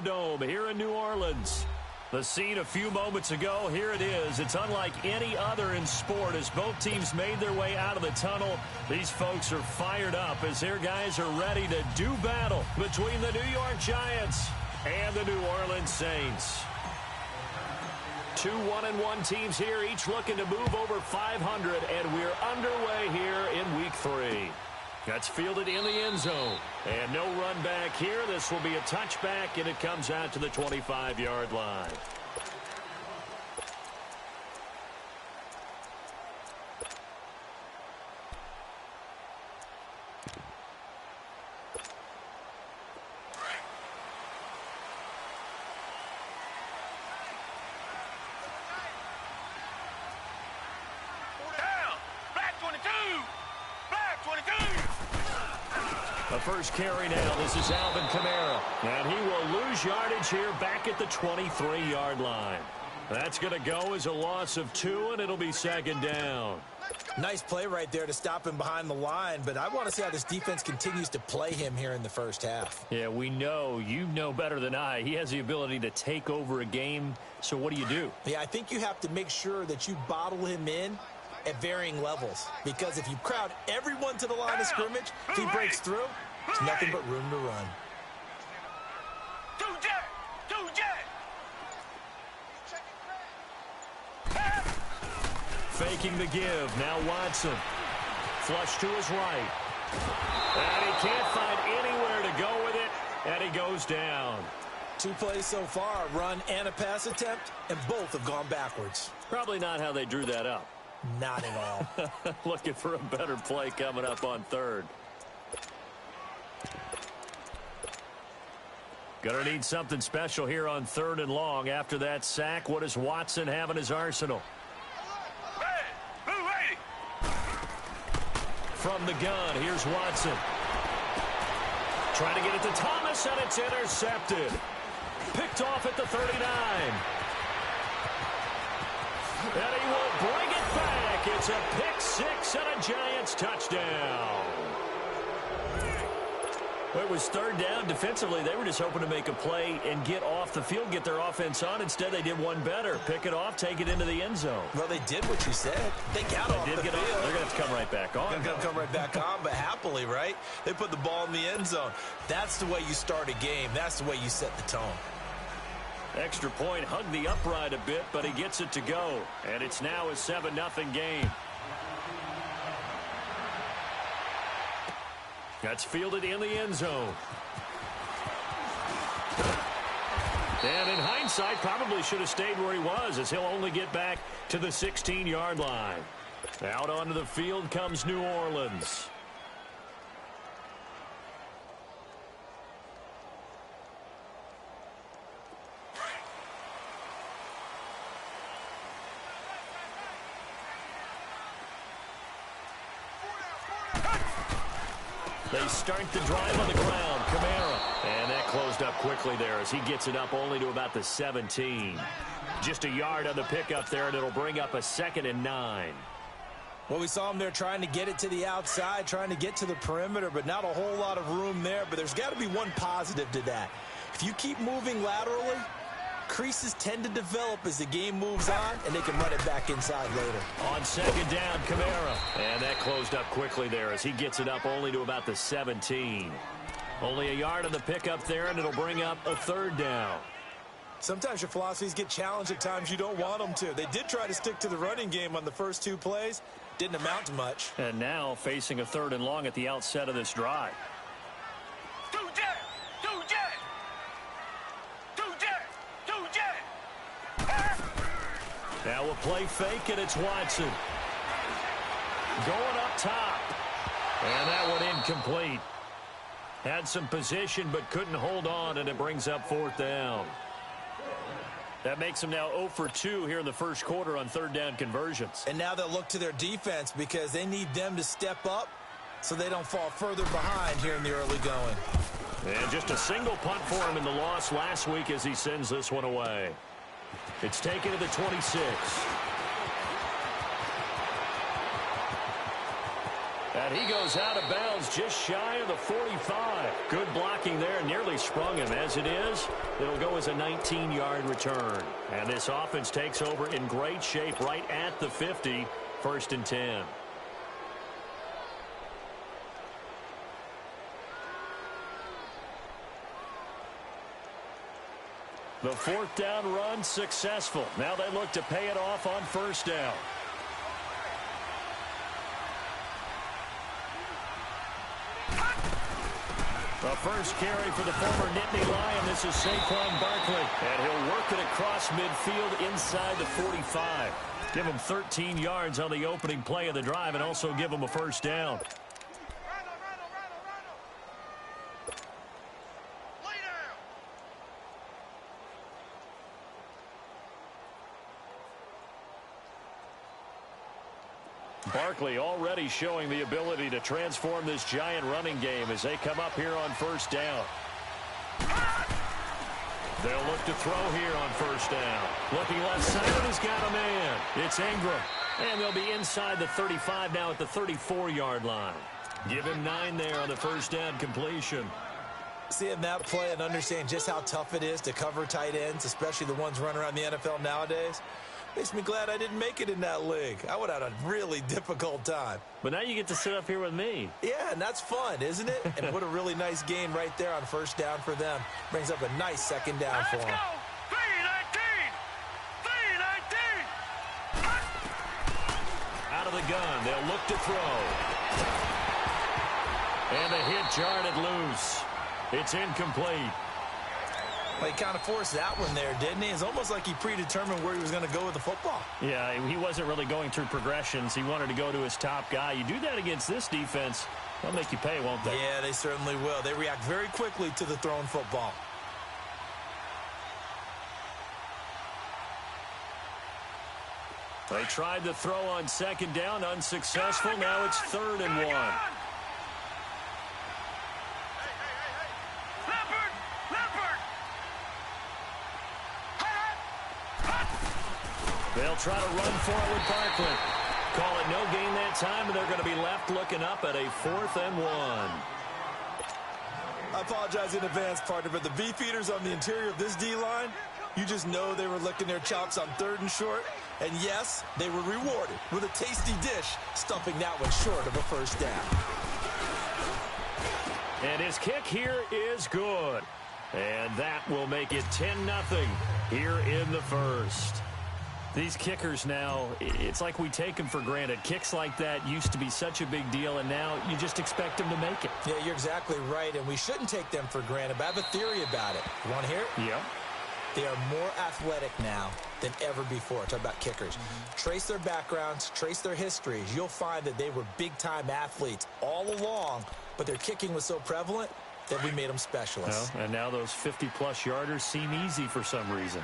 Dome here in New Orleans. The scene a few moments ago, here it is. It's unlike any other in sport as both teams made their way out of the tunnel. These folks are fired up as their guys are ready to do battle between the New York Giants and the New Orleans Saints. Two 1-1 teams here, each looking to move over 500, and we're underway here in Week 3. That's fielded in the end zone. And no run back here. This will be a touchback, and it comes out to the 25-yard line. The first carry now. This is Alvin Kamara. And he will lose yardage here back at the 23-yard line. That's going to go as a loss of 2, and it'll be second down. Nice play right there to stop him behind the line, but I want to see how this defense continues to play him here in the first half. Yeah, we know. You know better than I. He has the ability to take over a game, so what do? Yeah, I think you have to make sure that you bottle him in at varying levels, because if you crowd everyone to the line of scrimmage, if he breaks through, there's nothing but room to run. Faking the give. Now Watson. Flush to his right. And he can't find anywhere to go with it, and he goes down. 2 plays so far, a run and a pass attempt, and both have gone backwards. Probably not how they drew that up. Not at all. Looking for a better play coming up on third. Gonna need something special here on 3rd and long. After that sack, what does Watson have in his arsenal? From the gun, here's Watson. Trying to get it to Thomas, and it's intercepted. Picked off at the 39. And he will bring it back. It's a pick 6 and a Giants touchdown. Well, it was 3rd down. Defensively, they were just hoping to make a play and get off the field, get their offense on. Instead, they did one better. Pick it off, take it into the end zone. Well, they did what you said. They got off the field. They're going to have to come right back on. They're going to come right back on, but happily, right? They put the ball in the end zone. That's the way you start a game. That's the way you set the tone. Extra point, hugged the upright a bit, but he gets it to go. And it's now a 7-0 game. That's fielded in the end zone. And in hindsight, probably should have stayed where he was, as he'll only get back to the 16-yard line. Out onto the field comes New Orleans. They start the drive on the ground. Kamara. And that closed up quickly there as he gets it up only to about the 17. Just a yard on the pickup there, and it'll bring up a 2nd and 9. Well, we saw him there trying to get it to the outside, trying to get to the perimeter, but not a whole lot of room there. But there's got to be one positive to that. If you keep moving laterally, creases tend to develop as the game moves on, and they can run it back inside later. On 2nd down, Kamara. And that closed up quickly there as he gets it up only to about the 17. Only a yard on the pickup there, and it'll bring up a 3rd down. Sometimes your philosophies get challenged at times you don't want them to. They did try to stick to the running game on the first 2 plays. Didn't amount to much. And now facing a 3rd and long at the outset of this drive. Now a play fake, and it's Watson. Going up top. And that one incomplete. Had some position, but couldn't hold on, and it brings up 4th down. That makes them now 0 for 2 here in the first quarter on 3rd down conversions. And now they'll look to their defense because they need them to step up so they don't fall further behind here in the early going. And just a single punt for him in the loss last week as he sends this one away. It's taken to the 26. That And he goes out of bounds just shy of the 45. Good blocking there. Nearly sprung him. As it is, it'll go as a 19-yard return. And this offense takes over in great shape right at the 50. 1st and 10. The 4th down run successful. Now they look to pay it off on 1st down. The first carry for the former Nittany Lion. This is Saquon Barkley. And he'll work it across midfield inside the 45. Give him 13 yards on the opening play of the drive and also give him a 1st down. Barkley already showing the ability to transform this giant running game as they come up here on 1st down. They'll look to throw here on 1st down. Looking left side, he's got a man. It's Ingram. And they'll be inside the 35 now at the 34-yard line. Give him 9 there on the 1st down completion. Seeing that play and understanding just how tough it is to cover tight ends, especially the ones running around the NFL nowadays, makes me glad I didn't make it in that league. I would have had a really difficult time. But now you get to sit up here with me. Yeah, and that's fun, isn't it? And what a really nice game right there on 1st down for them. Brings up a nice 2nd down for them. Let's go! 3-19! 3-19! Out of the gun, they'll look to throw. And the hit jarred it loose. It's incomplete. Well, he kind of forced that one there, didn't he? It's almost like he predetermined where he was going to go with the football. Yeah, he wasn't really going through progressions. He wanted to go to his top guy. You do that against this defense, they'll make you pay, won't they? Yeah, they certainly will. They react very quickly to the thrown football. They tried to throw on 2nd down, unsuccessful. Now it's 3rd and 1. They'll try to run for it with Barkley. Call it no gain that time, and they're going to be left looking up at a 4th and 1. I apologize in advance, partner, but the beefeaters on the interior of this D-line, you just know they were licking their chops on 3rd and short. And yes, they were rewarded with a tasty dish, stuffing that one short of a 1st down. And his kick here is good. And that will make it 10-0 here in the 1st. These kickers now, it's like we take them for granted. Kicks like that used to be such a big deal, and now you just expect them to make it. Yeah, you're exactly right, and we shouldn't take them for granted, but I have a theory about it. You want to hear it? Yeah. They are more athletic now than ever before. Talk about kickers. Trace their backgrounds, trace their histories. You'll find that they were big-time athletes all along, but their kicking was so prevalent that we made them specialists. Well, and now those 50-plus yarders seem easy for some reason.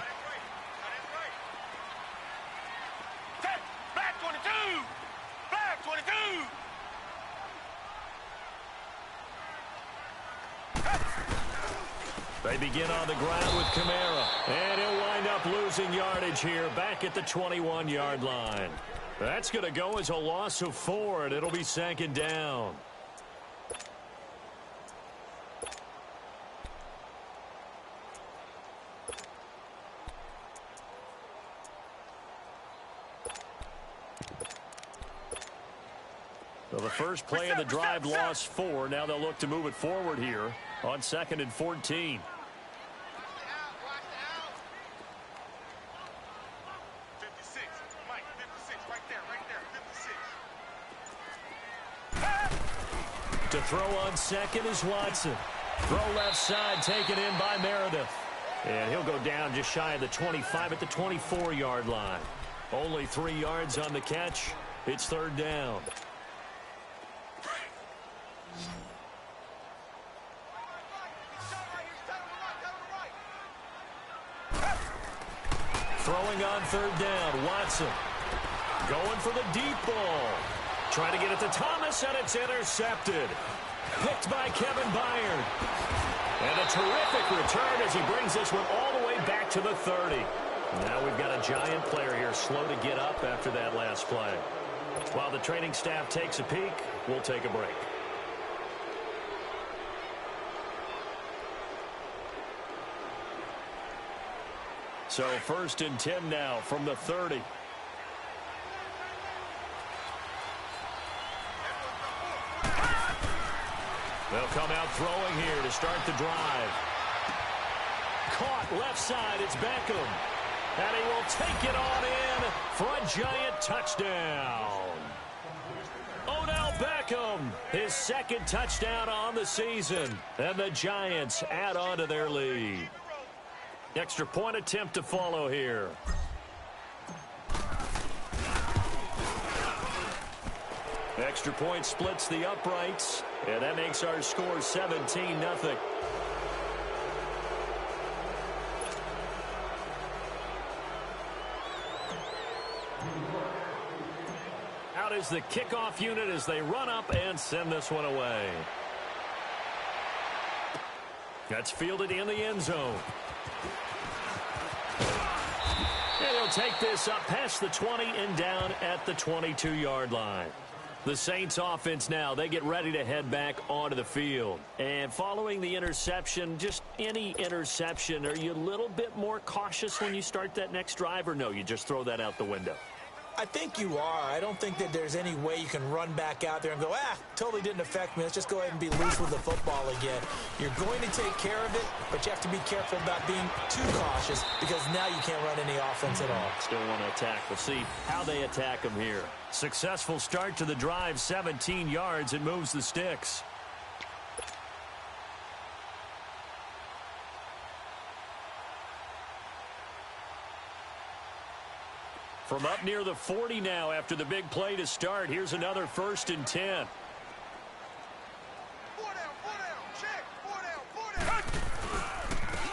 They begin on the ground with Kamara. And he'll wind up losing yardage here back at the 21-yard line. That's going to go as a loss of 4, and it'll be 2nd down. So the first play of the drive lost 4. Now they'll look to move it forward here on 2nd and 14. To throw on 2nd is Watson. Throw left side taken in by Meredith. And he'll go down just shy of the 25 at the 24-yard line. Only 3 yards on the catch. It's 3rd down. Throwing on 3rd down, Watson. Going for the deep ball. Trying to get it to Thomas, and it's intercepted. Picked by Kevin Byard. And a terrific return as he brings this one all the way back to the 30. Now we've got a giant player here slow to get up after that last play. While the training staff takes a peek, we'll take a break. So 1st and 10 now from the 30. They'll come out throwing here to start the drive. Caught left side. It's Beckham. And he will take it on in for a giant touchdown. Odell Beckham, his 2nd touchdown on the season. And the Giants add on to their lead. Extra point attempt to follow here. Extra point splits the uprights. And that makes our score 17-0. Out is the kickoff unit as they run up and send this one away. That's fielded in the end zone. And he'll take this up past the 20 and down at the 22-yard line. The Saints offense now, they get ready to head back onto the field. And following the interception, just any interception, are you a little bit more cautious when you start that next drive, or no, you just throw that out the window? I think you are. I don't think that there's any way you can run back out there and go, totally didn't affect me. Let's just go ahead and be loose with the football again. You're going to take care of it, but you have to be careful about being too cautious because now you can't run any offense at all. Still want to attack. We'll see how they attack them here. Successful start to the drive, 17 yards. It moves the sticks. From up near the 40 now after the big play to start. Here's another 1st and 10.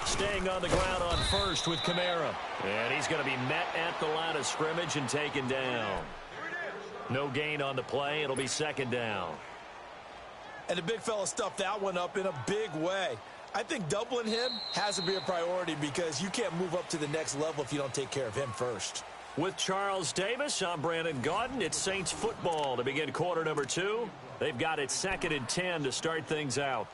Staying on the ground on 1st with Kamara. And he's going to be met at the line of scrimmage and taken down. No gain on the play. It'll be 2nd down. And the big fella stuffed that one up in a big way. I think doubling him has to be a priority because you can't move up to the next level if you don't take care of him first. With Charles Davis, I'm Brandon Gaudin. It's Saints football to begin quarter number 2. They've got it 2nd and 10 to start things out.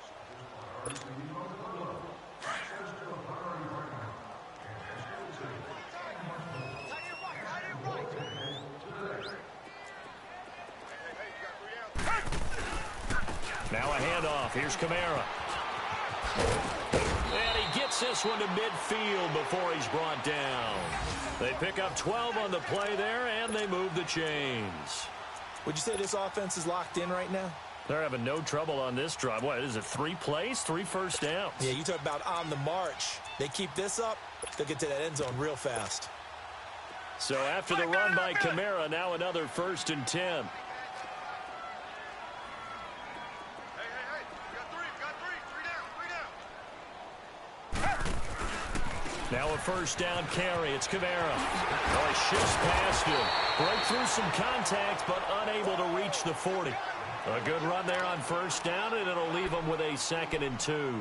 Now a handoff. Here's Kamara. And he gets this one to midfield before he's brought down. They pick up 12 on the play there, and they move the chains. Would you say this offense is locked in right now? They're having no trouble on this drive. What is it, 3 plays, 3 first downs? Yeah, you talk about on the march. They keep this up, they'll get to that end zone real fast. So after the run by Kamara, now another 1st and 10. Now a 1st down carry. It's Kamara. Oh, he shifts past him. Break through some contact, but unable to reach the 40. A good run there on 1st down, and it'll leave them with a 2nd and 2.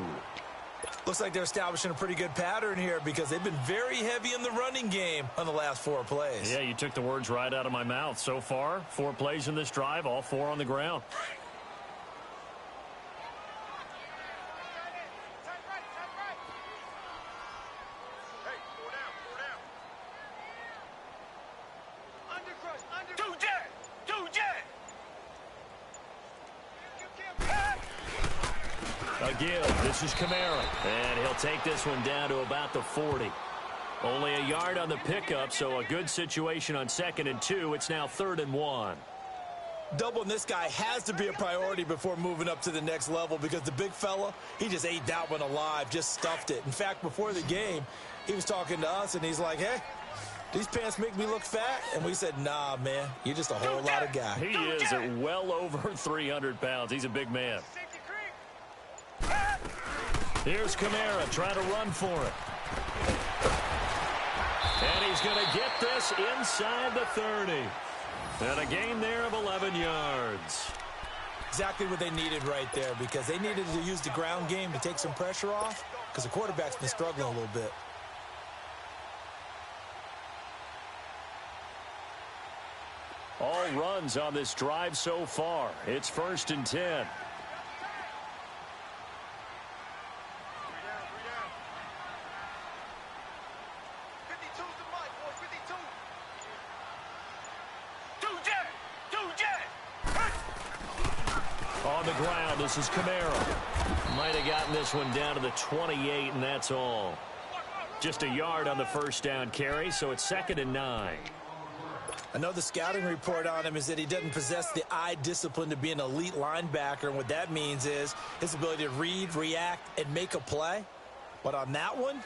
Looks like they're establishing a pretty good pattern here because they've been very heavy in the running game on the last 4 plays. Yeah, you took the words right out of my mouth. So far, 4 plays in this drive, all 4 on the ground. Again, this is Kamara, and he'll take this one down to about the 40. Only a yard on the pickup, so a good situation on 2nd and 2. It's now 3rd and 1. Doubling this guy has to be a priority before moving up to the next level because the big fella, he just ate that one alive, just stuffed it. In fact, before the game, he was talking to us, and he's like, hey, these pants make me look fat. And we said, nah, man, you're just a whole lot of guy. He is at well over 300 pounds. He's a big man. Here's Kamara trying to run for it. And he's going to get this inside the 30. And a gain there of 11 yards. Exactly what they needed right there because they needed to use the ground game to take some pressure off because the quarterback's been struggling a little bit. All runs on this drive so far. It's 1st and 10. On the ground, this is Kamara. Might have gotten this one down to the 28, and that's all. Just a yard on the first down carry, so it's 2nd and 9. I know the scouting report on him is that he doesn't possess the eye discipline to be an elite linebacker, and what that means is his ability to read, react, and make a play. But on that one,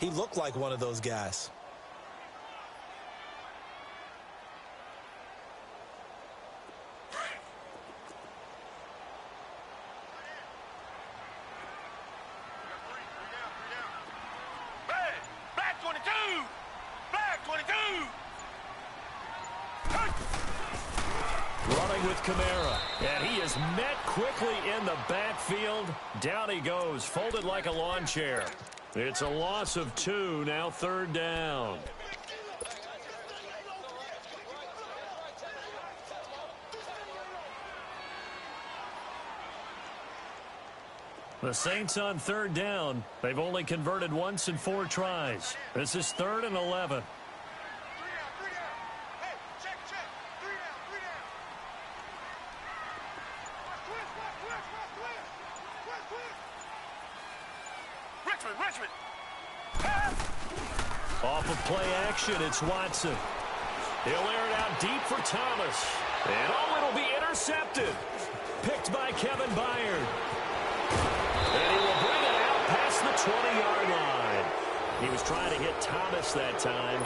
he looked like one of those guys. Running with Kamara, and he is met quickly in the backfield. Down he goes, folded like a lawn chair. It's a loss of 2, now 3rd down. The Saints on 3rd down. They've only converted once in 4 tries. This is 3rd and 11. Off of play action, it's Watson. He'll air it out deep for Thomas. And it'll be intercepted. Picked by Kevin Byard. And he will bring it out past the 20-yard line. He was trying to hit Thomas that time.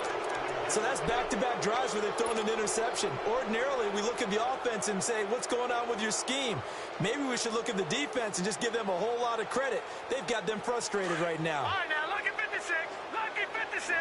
So that's back-to-back drives where they've thrown an interception. Ordinarily, we look at the offense and say, what's going on with your scheme? Maybe we should look at the defense and just give them a whole lot of credit. They've got them frustrated right now. All right, now, lucky 56. Lucky 56.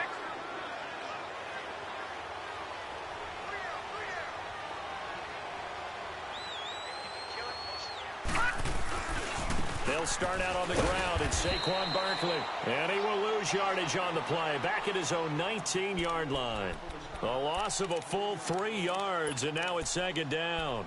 They'll start out on the ground. It's Saquon Barkley. And he will lose yardage on the play. Back at his own 19-yard line. A loss of a full 3 yards, and now it's 2nd down.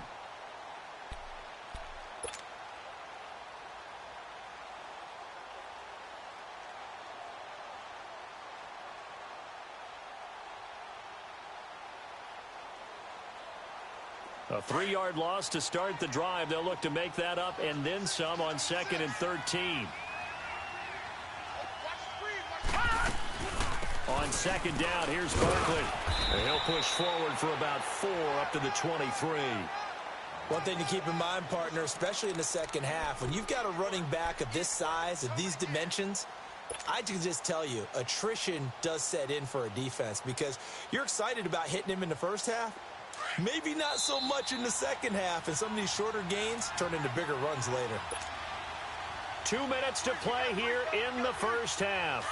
A 3-yard loss to start the drive. They'll look to make that up and then some on 2nd and 13. On 2nd down, here's Barkley. And he'll push forward for about 4 up to the 23. One thing to keep in mind, partner, especially in the second half, when you've got a running back of this size, of these dimensions, I can just tell you, attrition does set in for a defense because you're excited about hitting him in the first half. Maybe not so much in the second half, and some of these shorter gains turn into bigger runs later. 2 minutes to play here in the first half.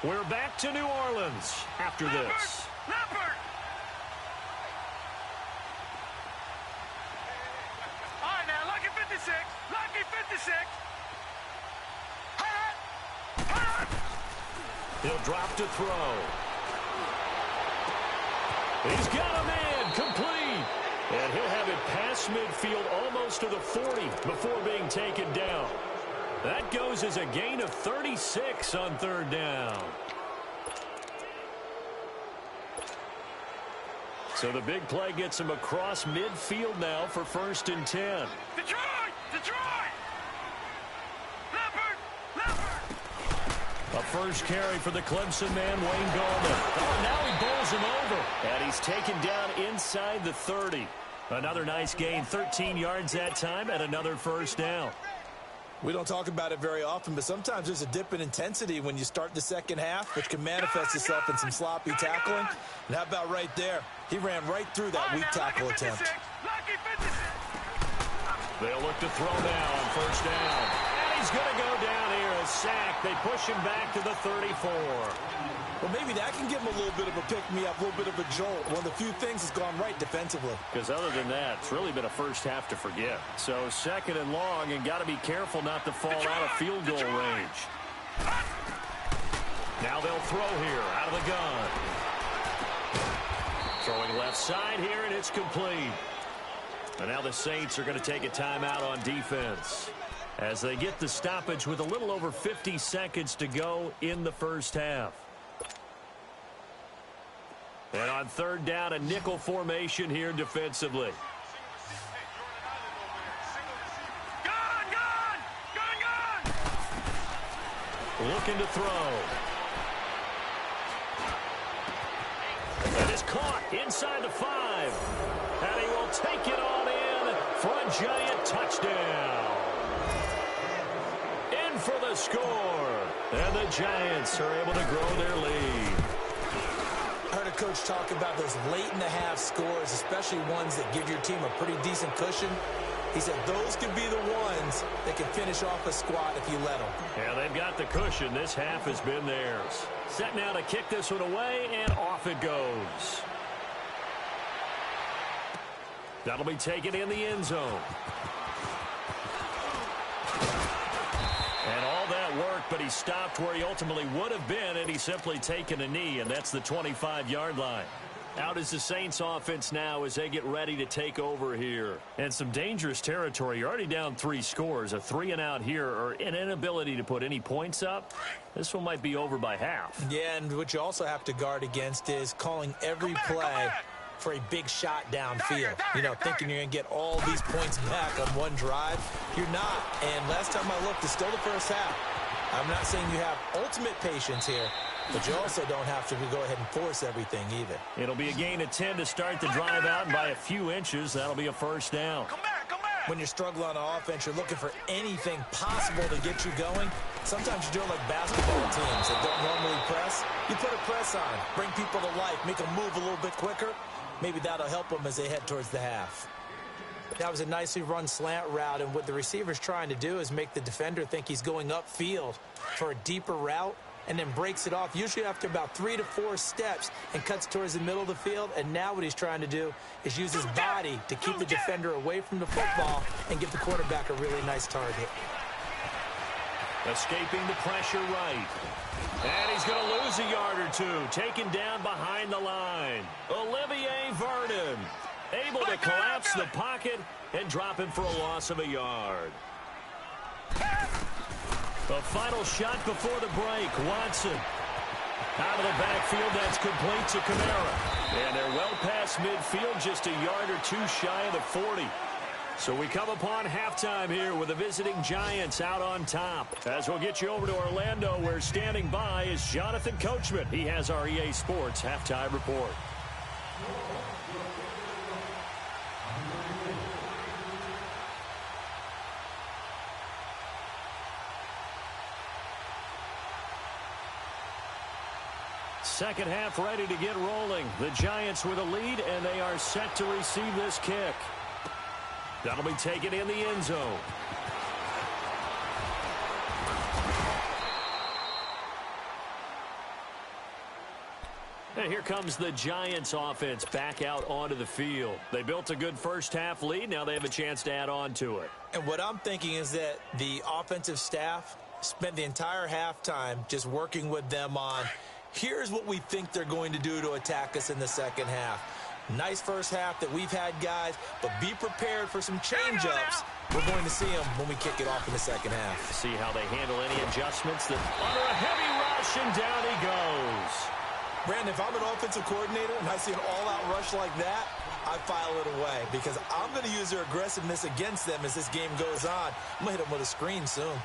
We're back to New Orleans after this. Leopard! All right, now, lucky 56. Lucky 56. He'll drop to throw. He's got a man complete. And he'll have it past midfield almost to the 40 before being taken down. That goes as a gain of 36 on 3rd down. So the big play gets him across midfield now for 1st and 10. Detroit! Detroit! Leopard! Leopard! A first carry for the Clemson man, Wayne Gallman. Oh, now he bowls him over. And he's taken down inside the 30. Another nice gain, 13 yards that time, and another 1st down. We don't talk about it very often, but sometimes there's a dip in intensity when you start the second half, which can manifest itself in some sloppy tackling. And how about right there? He ran right through that weak tackle attempt. They'll look to throw now on 1st down. And he's going to go down here, a sack. They push him back to the 34. Well, maybe that can give him a little bit of a pick-me-up, a little bit of a jolt. One of the few things that's gone right defensively. Because other than that, it's really been a first half to forget. So 2nd and long, and got to be careful not to fall out of field goal range. Now they'll throw here out of the gun. Throwing left side here, and it's complete. And now the Saints are going to take a timeout on defense as they get the stoppage with a little over 50 seconds to go in the first half. And on third down, a nickel formation here defensively. Looking to throw. And is caught inside the 5. And he will take it on in for a giant touchdown. In for the score. And the Giants are able to grow their lead. I heard a coach talk about those late-in-the-half scores, especially ones that give your team a pretty decent cushion. He said those could be the ones that can finish off a squad if you let them. Yeah, they've got the cushion. This half has been theirs. Set now to kick this one away, and off it goes. That'll be taken in the end zone. And all that work, but he stopped where he ultimately would have been, and he's simply taken a knee, and that's the 25-yard line. Out is the Saints offense now as they get ready to take over here. And some dangerous territory. You're already down 3 scores. A 3-and-out here, or an inability to put any points up. This one might be over by half. Yeah, and what you also have to guard against is calling every play for a big shot downfield. You know, thinking you're going to get all these points back on one drive. You're not. And last time I looked, it's still the first half. I'm not saying you have ultimate patience here, but you also don't have to go ahead and force everything either. It'll be a gain of 10 to start the drive out, and by a few inches, that'll be a first down. Come back, come back. When you're struggling on offense, you're looking for anything possible to get you going. Sometimes you do it like basketball teams that don't normally press. You put a press on, bring people to life, make them move a little bit quicker. Maybe that'll help them as they head towards the half. That was a nicely run slant route, and what the receiver's trying to do is make the defender think he's going upfield for a deeper route, and then breaks it off, usually after about 3 to 4 steps, and cuts towards the middle of the field. And now what he's trying to do is use his body to keep the defender away from the football and give the quarterback a really nice target. Escaping the pressure right. And he's going to lose a yard or two. Taken down behind the line. Olivier Vernon able to collapse the pocket and drop him for a loss of a yard. The final shot before the break. Watson out of the backfield. That's complete to Kamara. And they're well past midfield, just a yard or two shy of the 40. So we come upon halftime here with the visiting Giants out on top. As we'll get you over to Orlando, where standing by is Jonathan Coachman. He has our EA Sports halftime report. Second half ready to get rolling. The Giants with a lead, and they are set to receive this kick. That'll be taken in the end zone. And here comes the Giants offense back out onto the field. They built a good first half lead. Now they have a chance to add on to it. And what I'm thinking is that the offensive staff spent the entire halftime just working with them on, here's what we think they're going to do to attack us in the second half. Nice first half that we've had, guys, but be prepared for some change-ups. We're going to see them when we kick it off in the second half. See how they handle any adjustments. That under a heavy rush, and down he goes. Brandon, if I'm an offensive coordinator and I see an all-out rush like that, I file it away because I'm going to use their aggressiveness against them as this game goes on. I'm going to hit them with a screen soon.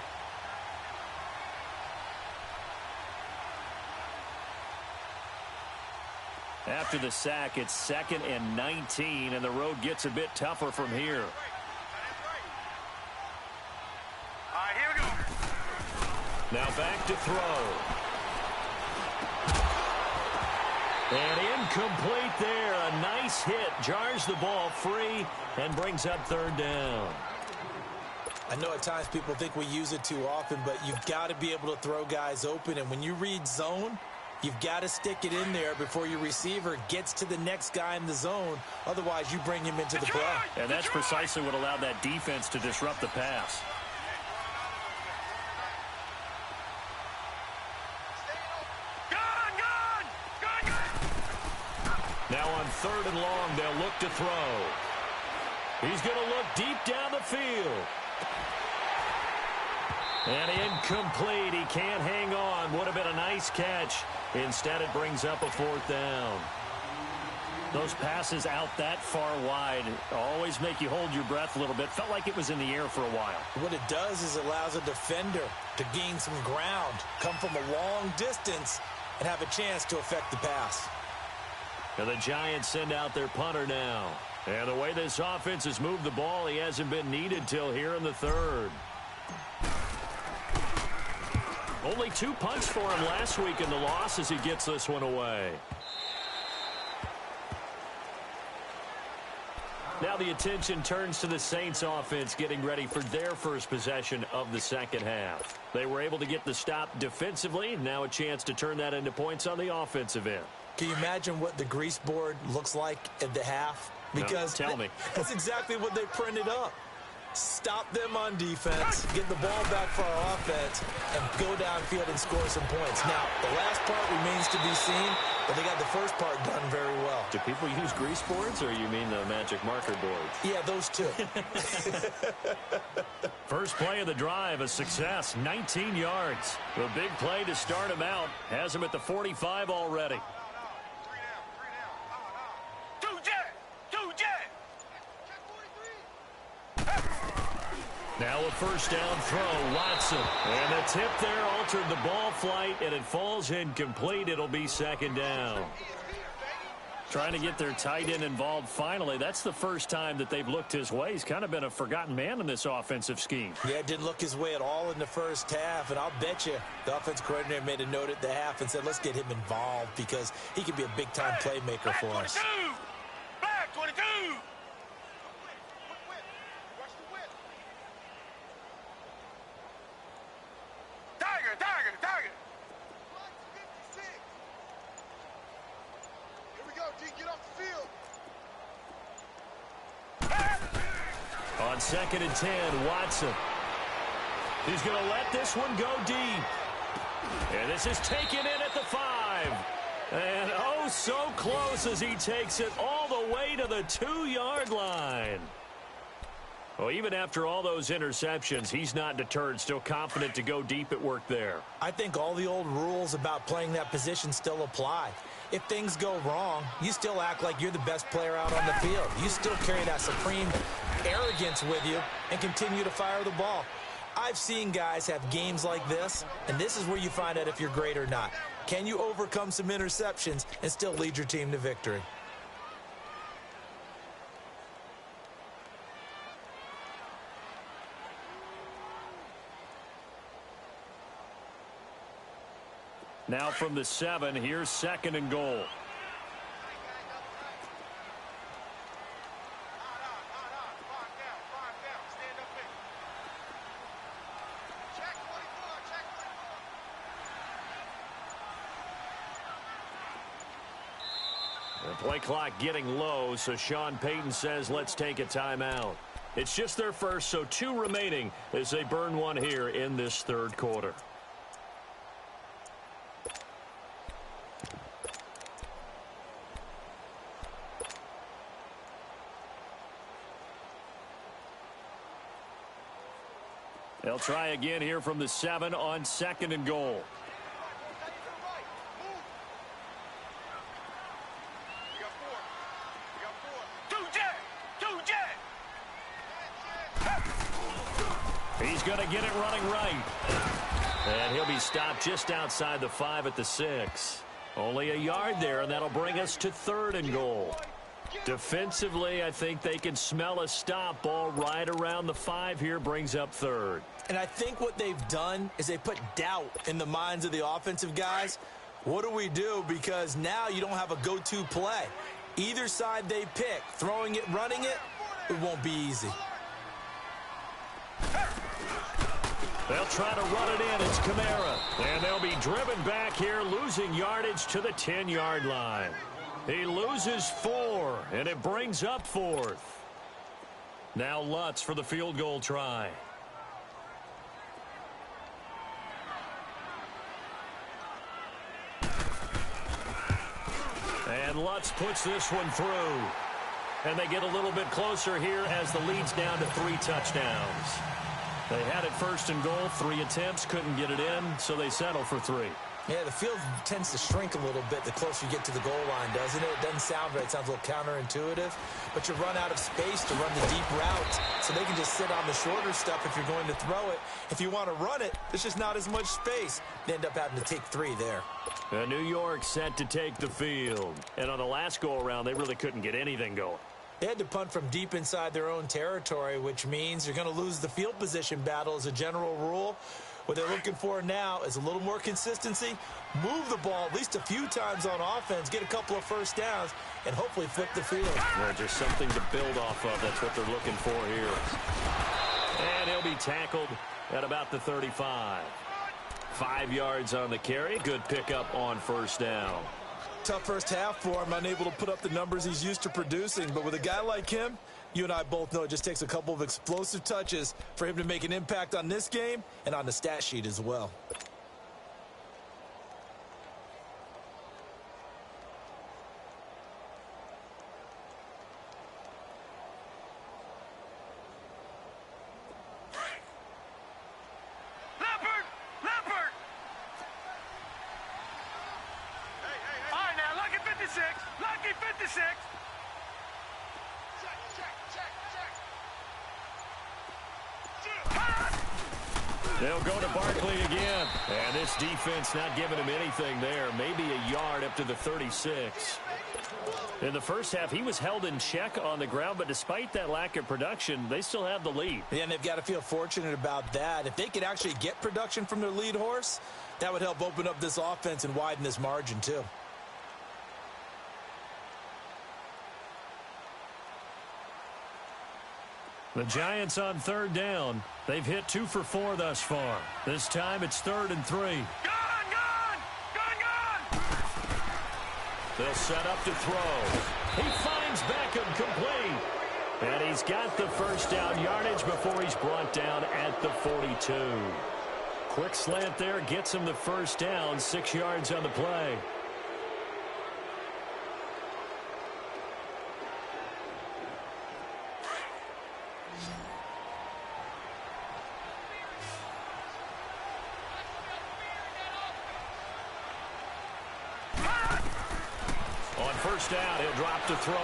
After the sack, it's 2nd and 19, and the road gets a bit tougher from here. All right, here we go. Now back to throw. And incomplete there. A nice hit. Jars the ball free and brings up third down. I know at times people think we use it too often, but you've got to be able to throw guys open. And when you read zone, you've got to stick it in there before your receiver gets to the next guy in the zone. Otherwise, you bring him into the play. And that's precisely what allowed that defense to disrupt the pass. Now on 3rd and long, they'll look to throw. He's going to look deep down the field. And incomplete. He can't hang on. Would have been a nice catch. Instead, it brings up a 4th down. Those passes out that far wide always make you hold your breath a little bit. Felt like it was in the air for a while. What it does is it allows a defender to gain some ground, come from a long distance, and have a chance to affect the pass. And the Giants send out their punter now. And the way this offense has moved the ball, he hasn't been needed till here in the 3rd. Only 2 punts for him last week in the loss as he gets this one away. Now the attention turns to the Saints offense getting ready for their first possession of the second half. They were able to get the stop defensively. Now a chance to turn that into points on the offensive end. Can you imagine what the grease board looks like at the half? Because no, tell me. That's exactly what they printed up. Stop them on defense, get the ball back for our offense, and go downfield and score some points. Now, the last part remains to be seen, but they got the first part done very well. Do people use grease boards, or you mean the magic marker boards? Yeah, those two. First play of the drive, a success, 19 yards. The big play to start him out has him at the 45 already. Now a first down throw, Watson. And the tip there altered the ball flight, and it falls incomplete. It'll be 2nd down. Trying to get their tight end involved finally. That's the first time that they've looked his way. He's kind of been a forgotten man in this offensive scheme. Yeah, it didn't look his way at all in the first half, and I'll bet you the offensive coordinator made a note at the half and said, let's get him involved because he could be a big-time playmaker for us. Back 22! Tiger! Here we go, D, get off the field. On 2nd and 10, Watson. He's going to let this one go deep. And this is taken in at the 5. And oh, so close as he takes it all the way to the 2-yard line. Well, even after all those interceptions, he's not deterred, still confident to go deep at work there. I think all the old rules about playing that position still apply. If things go wrong, you still act like you're the best player out on the field. You still carry that supreme arrogance with you and continue to fire the ball. I've seen guys have games like this, and this is where you find out if you're great or not. Can you overcome some interceptions and still lead your team to victory? Now from the 7, here's 2nd and goal. The play clock getting low, so Sean Payton says let's take a timeout. It's just their first, so 2 remaining as they burn one here in this 3rd quarter. They'll try again here from the 7 on 2nd and goal. He's going to get it running right. And he'll be stopped just outside the 5 at the 6. Only a yard there, and that'll bring us to 3rd and goal. Defensively, I think they can smell a stop. Ball right around the 5 here, brings up 3rd. And I think what they've done is they put doubt in the minds of the offensive guys. What do we do? Because now you don't have a go-to play. Either side they pick, throwing it, running it, it won't be easy. They'll try to run it in. It's Kamara. And they'll be driven back here, losing yardage to the 10-yard line. He loses 4, and it brings up 4th. Now Lutz for the field goal try. And And Lutz puts this one through. And they get a little bit closer here as the lead's down to 3 touchdowns. They had it first and goal, 3 attempts, couldn't get it in, so they settle for 3. Yeah, the field tends to shrink a little bit the closer you get to the goal line, doesn't it? It doesn't sound right. It sounds a little counterintuitive. But you run out of space to run the deep routes, so they can just sit on the shorter stuff if you're going to throw it. If you want to run it, there's just not as much space. They end up having to take 3 there. New York set to take the field. And on the last go-around, they really couldn't get anything going. They had to punt from deep inside their own territory, which means you're going to lose the field position battle as a general rule. What they're looking for now is a little more consistency, move the ball at least a few times on offense, get a couple of first downs, and hopefully flip the field. Yeah, just something to build off of. That's what they're looking for here. And he'll be tackled at about the 35. 5 yards on the carry. Good pickup on first down. Tough first half for him, unable to put up the numbers he's used to producing. But with a guy like him, you and I both know it just takes a couple of explosive touches for him to make an impact on this game and on the stat sheet as well. Lucky 56. They'll go to Barkley again. And this defense not giving him anything there. Maybe a yard up to the 36. In the first half, he was held in check on the ground, but despite that lack of production, they still have the lead. Yeah, and they've got to feel fortunate about that. If they could actually get production from their lead horse, that would help open up this offense and widen this margin too. The Giants on third down. They've hit 2 for 4 thus far. This time it's 3rd and 3. Gone! They'll set up to throw. He finds Beckham complete. And he's got the first down yardage before he's brought down at the 42. Quick slant there gets him the first down, 6 yards on the play. First down, he'll drop to throw.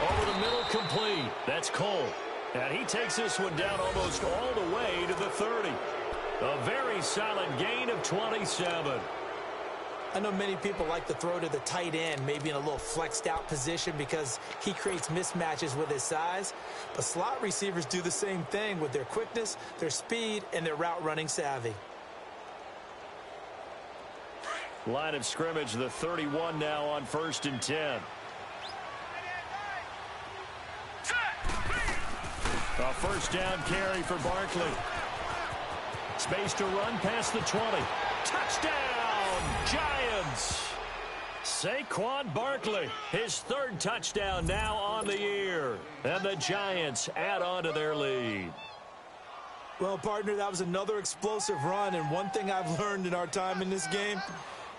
Over the middle, complete. That's Cole. And he takes this one down almost all the way to the 30. A very solid gain of 27. I know many people like to throw to the tight end, maybe in a little flexed out position because he creates mismatches with his size. But slot receivers do the same thing with their quickness, their speed, and their route running savvy. Line of scrimmage, the 31 now on 1st and 10. A first down carry for Barkley. Space to run past the 20. Touchdown, Giants! Saquon Barkley, his 3rd touchdown now on the year. And the Giants add on to their lead. Well, partner, that was another explosive run, and one thing I've learned in our time in this game,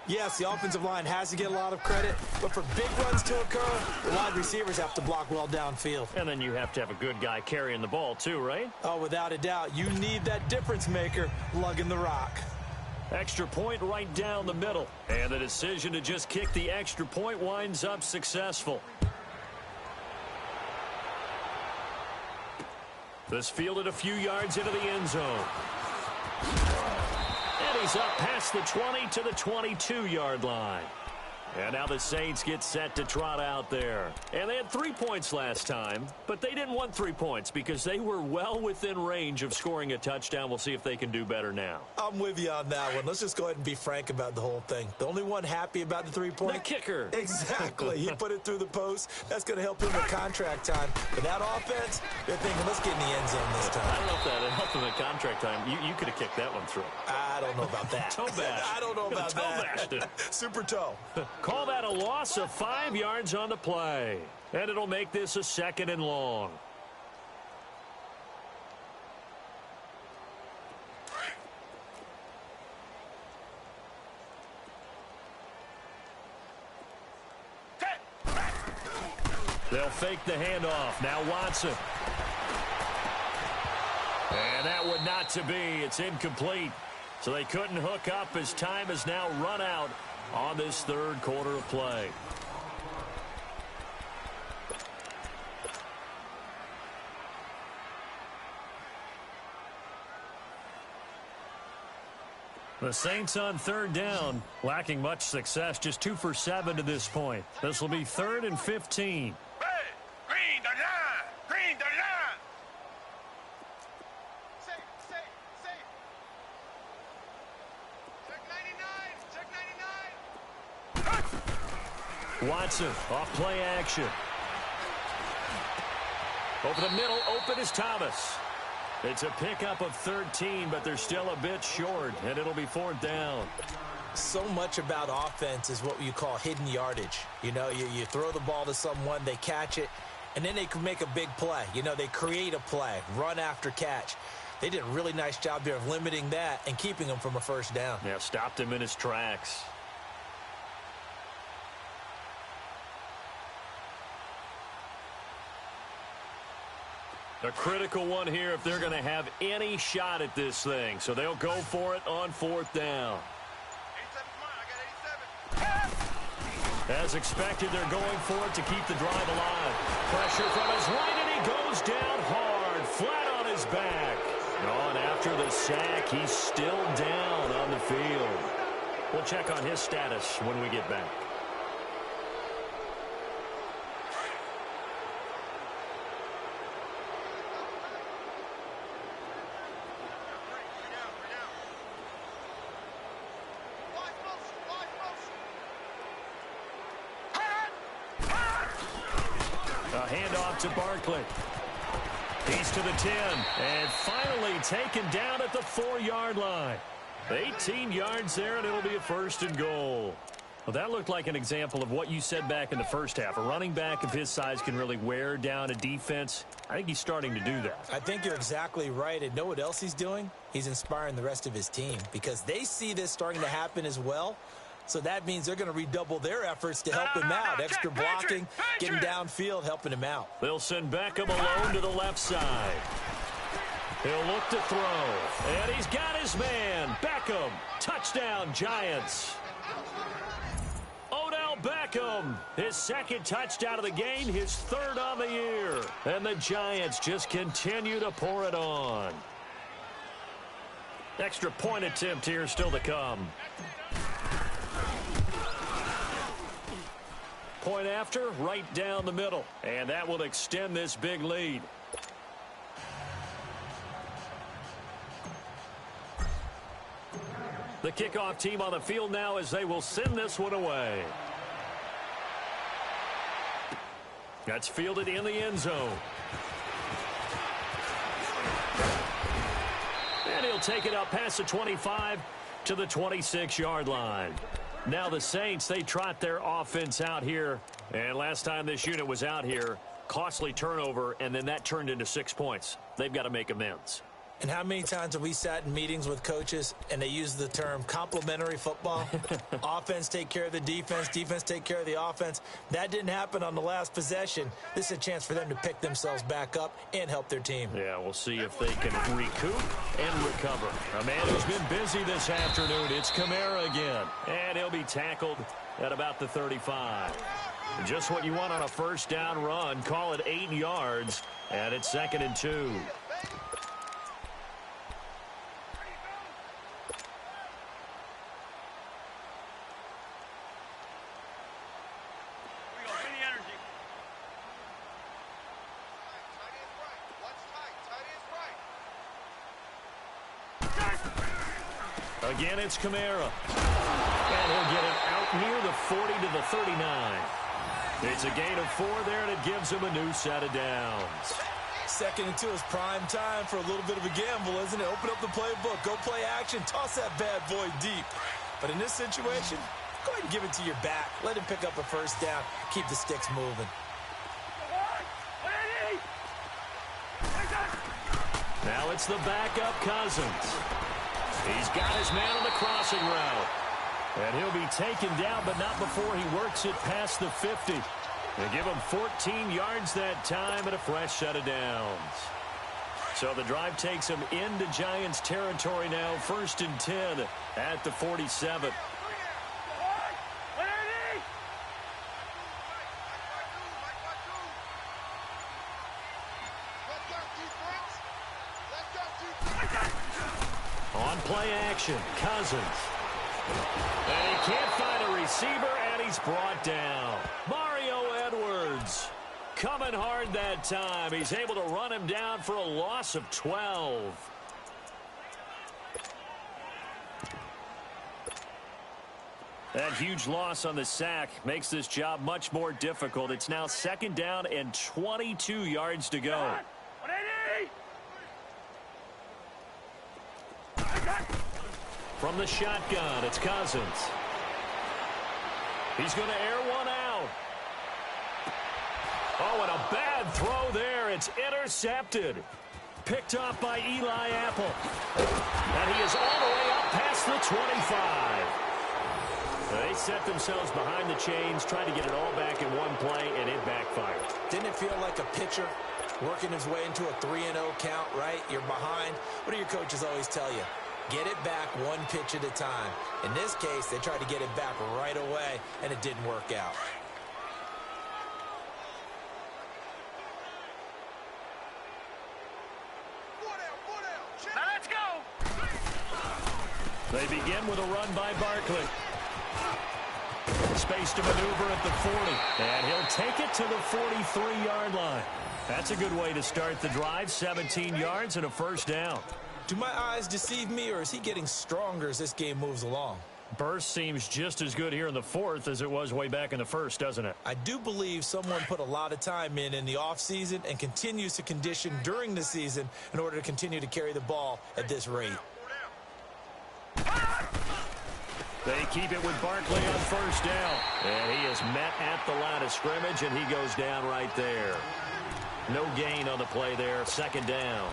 yes, the offensive line has to get a lot of credit, but for big runs to occur, the wide receivers have to block well downfield. And then you have to have a good guy carrying the ball too, right? Oh, without a doubt. You need that difference maker lugging the rock. Extra point right down the middle. And the decision to just kick the extra point winds up successful. This fielded a few yards into the end zone. And he's up past the 20 to the 22-yard line. And now the Saints get set to trot out there. And they had 3 points last time, but they didn't want 3 points because they were well within range of scoring a touchdown. We'll see if they can do better now. I'm with you on that one. Let's just go ahead and be frank about the whole thing. The only one happy about the 3-point? The kicker. Exactly. He put it through the post. That's going to help him with contract time. But that offense, they're thinking, let's get in the end zone this time. I don't know if that helped him at contract time. You could have kicked that one through. I don't know about that. Toe bash. I don't know about toe that. Bashed it. Super toe. Call that a loss of 5 yards on the play. And it'll make this a 2nd and long. They'll fake the handoff. Now Watson. And that would not to be. It's incomplete. So they couldn't hook up as time has now run out on this third quarter of play. The Saints on third down, lacking much success, just 2 for 7 to this point. This will be 3rd and 15. Green the line! Green the line! Safe. Check 99! Watson, off play action. Over the middle, open is Thomas. It's a pickup of 13, but they're still a bit short, and it'll be 4th down. So much about offense is what you call hidden yardage. You know, you throw the ball to someone, they catch it, and then they can make a big play. You know, they create a play, run after catch. They did a really nice job there of limiting that and keeping him from a first down. Yeah, stopped him in his tracks. A critical one here if they're going to have any shot at this thing. So they'll go for it on 4th down. 87's mine. I got 87. As expected, they're going for it to keep the drive alive. Pressure from his right, and he goes down hard, flat on his back. And after the sack, he's still down on the field. We'll check on his status when we get back. A handoff to Barkley. He's to the 10, and finally taken down at the 4-yard line. 18 yards there, and it'll be a 1st and goal. Well, that looked like an example of what you said back in the first half. A running back of his size can really wear down a defense. I think he's starting to do that. I think you're exactly right. And know what else he's doing? He's inspiring the rest of his team because they see this starting to happen as well. So that means they're going to redouble their efforts to help him out. Extra blocking, getting downfield, helping him out. They'll send Beckham alone to the left side. He'll look to throw. And he's got his man. Beckham. Touchdown, Giants. Odell Beckham. His 2nd touchdown of the game. His 3rd on the year. And the Giants just continue to pour it on. Extra point attempt here still to come. Point after, right down the middle. And that will extend this big lead. The kickoff team on the field now as they will send this one away. That's fielded in the end zone. And he'll take it up past the 25 to the 26-yard line. Now the Saints, they trot their offense out here. And last time this unit was out here, costly turnover, and then that turned into 6 points. They've got to make amends. And how many times have we sat in meetings with coaches and they use the term complementary football? Offense take care of the defense, defense take care of the offense. That didn't happen on the last possession. This is a chance for them to pick themselves back up and help their team. Yeah, we'll see if they can recoup and recover. A man who's been busy this afternoon, it's Kamara again. And he'll be tackled at about the 35. Just what you want on a 1st down run. Call it 8 yards, and it's 2nd and 2. Again, it's Kamara. And he'll get it out near the 40 to the 39. It's a gain of 4 there, and it gives him a new set of downs. 2nd and 2 is prime time for a little bit of a gamble, isn't it? Open up the playbook, go play action, toss that bad boy deep. But in this situation, go ahead and give it to your back. Let him pick up a 1st down, keep the sticks moving. Now it's the backup Cousins. He's got his man on the crossing route. And he'll be taken down, but not before he works it past the 50. They give him 14 yards that time and a fresh set of downs. So the drive takes him into Giants territory now, 1st and 10 at the 47. On play action, Cousins. And he can't find a receiver, and he's brought down. Mario Edwards coming hard that time. He's able to run him down for a loss of 12. That huge loss on the sack makes this job much more difficult. It's now 2nd down and 22 yards to go. From the shotgun, it's Cousins. He's going to air one out. Oh, and a bad throw there. It's intercepted. Picked off by Eli Apple. And he is all the way up past the 25. They set themselves behind the chains, tried to get it all back in one play, and it backfired. Didn't it feel like a pitcher working his way into a 3-0 count, right? You're behind. What do your coaches always tell you? Get it back one pitch at a time. In this case, they tried to get it back right away, and it didn't work out. Now let's go. They begin with a run by Barkley. Space to maneuver at the 40. And he'll take it to the 43-yard line. That's a good way to start the drive. 17 yards and a first down. Do my eyes deceive me, or is he getting stronger as this game moves along? Burst seems just as good here in the 4th as it was way back in the 1st, doesn't it? I do believe someone put a lot of time in the offseason and continues to condition during the season in order to continue to carry the ball at this rate. They keep it with Barkley on 1st down. And he is met at the line of scrimmage, and he goes down right there. No gain on the play there, 2nd down.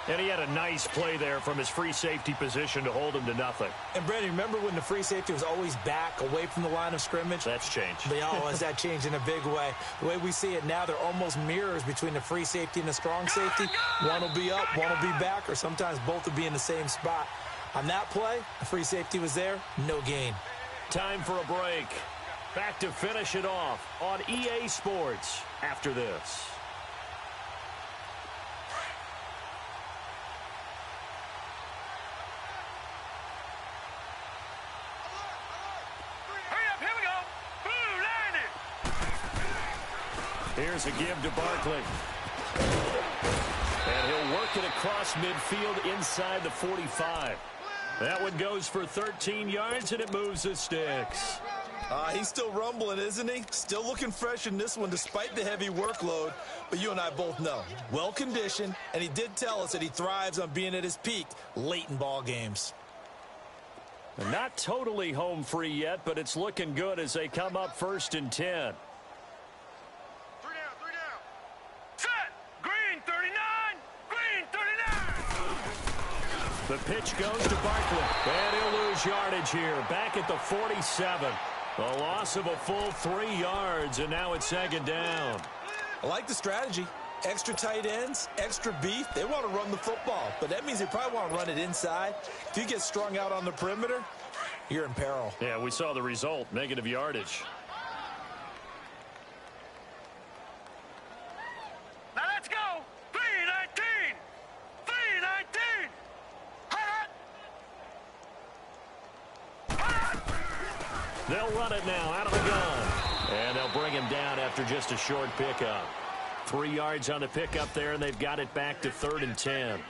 And he had a nice play there from his free safety position to hold him to nothing. And, Brandon, remember when the free safety was always back away from the line of scrimmage? That's changed. Has that changed in a big way? The way we see it now, they're almost mirrors between the free safety and the strong safety. One will be up, one will be back, or sometimes both will be in the same spot. On that play, the free safety was there, no gain. Time for a break. Back to finish it off on EA Sports after this. Here's a give to Barkley. And he'll work it across midfield inside the 45. That one goes for 13 yards, and it moves the sticks. He's still rumbling, isn't he? Still looking fresh in this one despite the heavy workload. But you and I both know, well-conditioned, and he did tell us that he thrives on being at his peak late in ball games. Not totally home free yet, but it's looking good as they come up 1st and 10. The pitch goes to Barkley, and he'll lose yardage here. Back at the 47. A loss of a full 3 yards, and now it's 2nd down. I like the strategy. Extra tight ends, extra beef. They want to run the football, but that means they probably want to run it inside. If you get strung out on the perimeter, you're in peril. Yeah, we saw the result, negative yardage. Now let's go. 3-19. 3-19. They'll run it now out of the gun. And they'll bring him down after just a short pickup. 3 yards on the pickup there, and they've got it back to 3rd and 10. And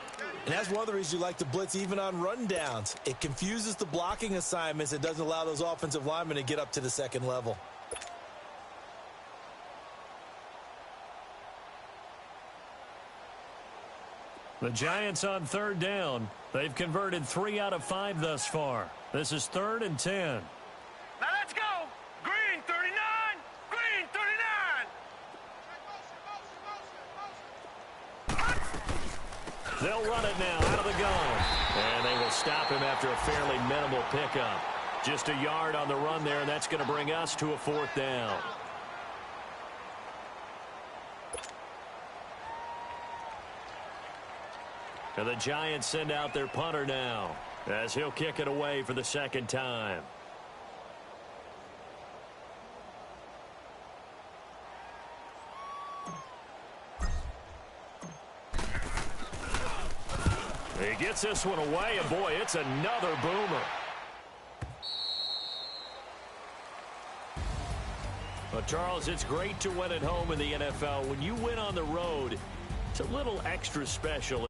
that's one of the reasons you like to blitz even on rundowns. It confuses the blocking assignments. It doesn't allow those offensive linemen to get up to the 2nd level. The Giants on 3rd down. They've converted 3 out of 5 thus far. This is 3rd and 10. Now let's go. Green 39. Green 39. They'll run it now out of the gun. And they will stop him after a fairly minimal pickup. Just a yard on the run there, and that's going to bring us to a 4th down. And the Giants send out their punter now, as he'll kick it away for the second time. He gets this one away, and boy, it's another boomer. Well, Charles, it's great to win at home in the NFL. When you win on the road, it's a little extra special.